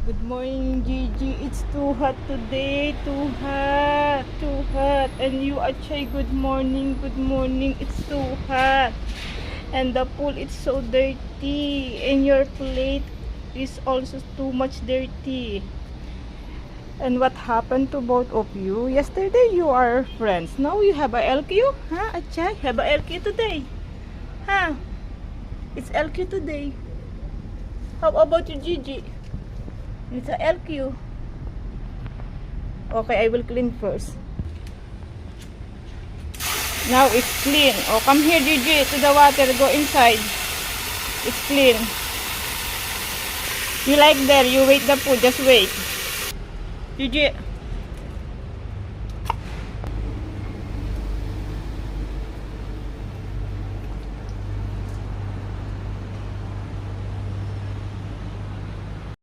Good morning, Gigi. It's too hot today. Too hot. Too hot. And you, Achay, good morning. Good morning. It's too hot. And the pool is so dirty. And your plate is also too much dirty. And what happened to both of you? Yesterday you are friends. Now you have a LQ? Huh, Achay? Have a LQ today? Huh? It's LQ today. How about you, Gigi? It's a LQ. Okay, I will clean first. Now it's clean. Oh, come here, Gigi, to the water. Go inside. It's clean. You like there. You wait the food. Just wait. Gigi.